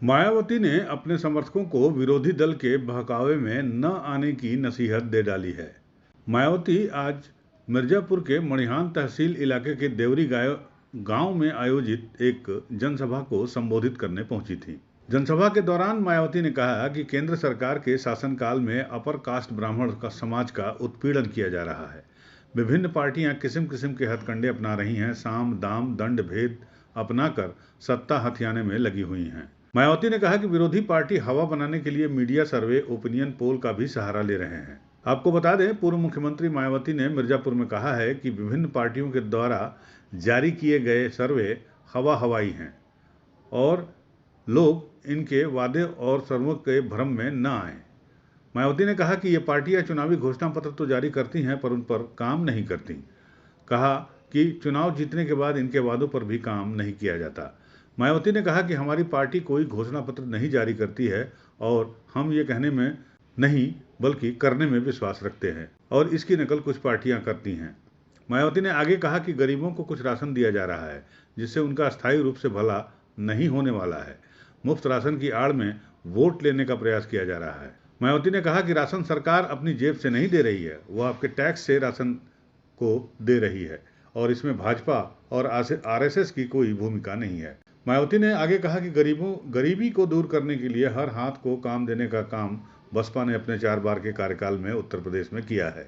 मायावती ने अपने समर्थकों को विरोधी दल के बहकावे में न आने की नसीहत दे डाली है। मायावती आज मिर्जापुर के मणिहान तहसील इलाके के देवरी गांव में आयोजित एक जनसभा को संबोधित करने पहुंची थी। जनसभा के दौरान मायावती ने कहा कि केंद्र सरकार के शासनकाल में अपर कास्ट ब्राह्मण का समाज का उत्पीड़न किया जा रहा है। विभिन्न पार्टियां किस्म किस्म के हथकंडे अपना रही हैं, साम दाम दंड भेद अपनाकर सत्ता हथियाने में लगी हुई हैं। मायावती ने कहा कि विरोधी पार्टी हवा बनाने के लिए मीडिया सर्वे, ओपिनियन पोल का भी सहारा ले रहे हैं। आपको बता दें, पूर्व मुख्यमंत्री मायावती ने मिर्जापुर में कहा है कि विभिन्न पार्टियों के द्वारा जारी किए गए सर्वे हवाई हैं और लोग इनके वादे और सर्वों के भ्रम में न आए। मायावती ने कहा कि ये पार्टियां चुनावी घोषणा पत्र तो जारी करती हैं पर उन पर काम नहीं करती। कहा कि चुनाव जीतने के बाद इनके वादों पर भी काम नहीं किया जाता। मायावती ने कहा कि हमारी पार्टी कोई घोषणा पत्र नहीं जारी करती है और हम ये कहने में नहीं बल्कि करने में विश्वास रखते हैं और इसकी नकल कुछ पार्टियां करती हैं। मायावती ने आगे कहा कि गरीबों को कुछ राशन दिया जा रहा है जिससे उनका अस्थायी रूप से भला नहीं होने वाला है। मुफ्त राशन की आड़ में वोट लेने का प्रयास किया जा रहा है। मायावती ने कहा कि राशन सरकार अपनी जेब से नहीं दे रही है, वह आपके टैक्स से राशन को दे रही है और इसमें भाजपा और आरएसएस की कोई भूमिका नहीं है। मायावती ने आगे कहा कि गरीबी को दूर करने के लिए हर हाथ को काम देने का काम बसपा ने अपने 4 बार के कार्यकाल में उत्तर प्रदेश में किया है।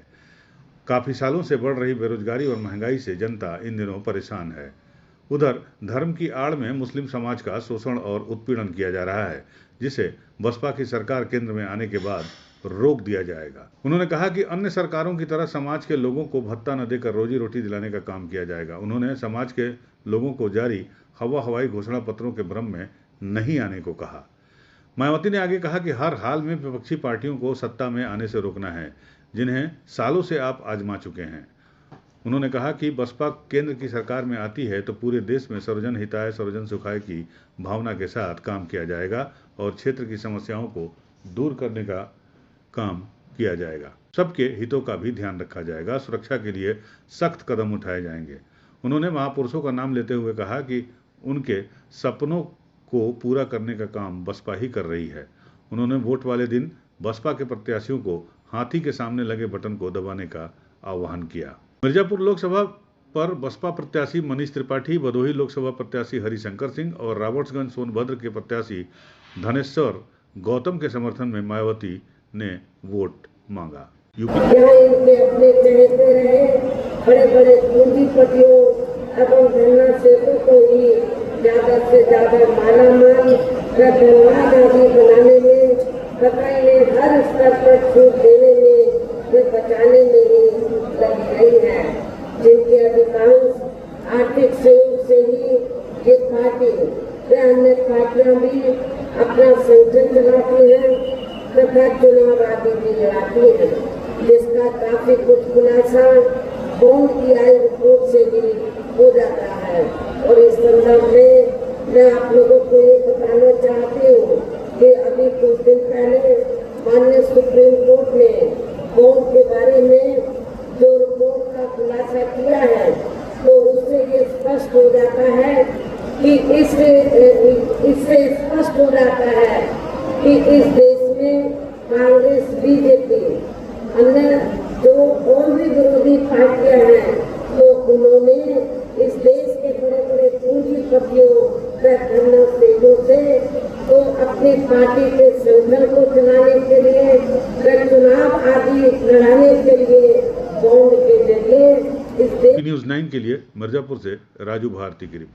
काफी सालों से बढ़ रही बेरोजगारी और महंगाई से जनता इन दिनों परेशान है। उधर धर्म की आड़ में मुस्लिम समाज का शोषण और उत्पीड़न किया जा रहा है, जिसे बसपा की सरकार केंद्र में आने के बाद रोक दिया जाएगा। उन्होंने कहा कि अन्य सरकारों की तरह समाज के लोगों को भत्ता न देकर रोजी रोटी दिलाने का काम किया जाएगा। उन्होंने समाज के लोगों को जारी हवाई घोषणा पत्रों के भ्रम में नहीं आने को कहा। मायावती ने आगे कहा कि हर हाल में विपक्षी पार्टियों को सत्ता में आने से रोकना है, जिन्हें सालों से आप आजमा चुके हैं। उन्होंने कहा कि बसपा केंद्र की सरकार में आती है तो पूरे देश में सर्वजन हिताय सर्वजन सुखाय की भावना के साथ काम किया जाएगा और क्षेत्र की समस्याओं को दूर करने का काम किया जाएगा। सबके हितों का भी ध्यान रखा जाएगा। सुरक्षा के लिए सख्त कदम उठाए जाएंगे। उन्होंने महापुरुषों का नाम लेते हुए कहा कि उनके सपनों को पूरा करने का काम बसपा ही कर रही है। उन्होंने वोट वाले दिन बसपा के प्रत्याशियों को हाथी के सामने लगे बटन को दबाने का आह्वान किया। मिर्जापुर लोकसभा पर बसपा प्रत्याशी मनीष त्रिपाठी, भदोही लोकसभा प्रत्याशी हरिशंकर सिंह और राबर्ट्सगंज सोनभद्र के प्रत्याशी धनेश्वर गौतम के समर्थन में मायावती ने वोट मांगा। बड़े पूंजीपतियों एवं धनराशियों को ही ज्यादा से ज्यादा मालामाल धनवान आदि बनाने में तथा इन्हें हर स्तर पर छूट देने में वे बचाने में ही लगी रही है, जिनके अधिकांश आर्थिक सहयोग से ही ये पार्टी व अन्य पार्टियां भी अपना संगठन चलाती हैं तथा चुनाव आदि भी लड़ाती हैं, जिसका काफी कुछ खुलासा बॉन्ड की आई रिपोर्ट से भी हो जाता है। और इस संदर्भ में मैं आप लोगों को ये बताना चाहती हूँ कि अभी कुछ दिन पहले माननीय सुप्रीम कोर्ट ने बॉन्ड के बारे में जो रिपोर्ट का खुलासा किया है, तो उससे ये स्पष्ट हो जाता है कि इससे स्पष्ट हो जाता है कि इस देश में कांग्रेस, बीजेपी, अन्य जो और भी विरोधी पार्टियां हैं, तो उन्होंने इस देश के बड़े बड़े पूंजीपतियों व धनराशियों से तो अपनी पार्टी के संगठन को चलाने के लिए व चुनाव आदि लड़ाने के लिए बॉन्ड के जरिए इस न्यूज़ 9 के लिए मिर्जापुर से राजू भारती की रिपोर्ट।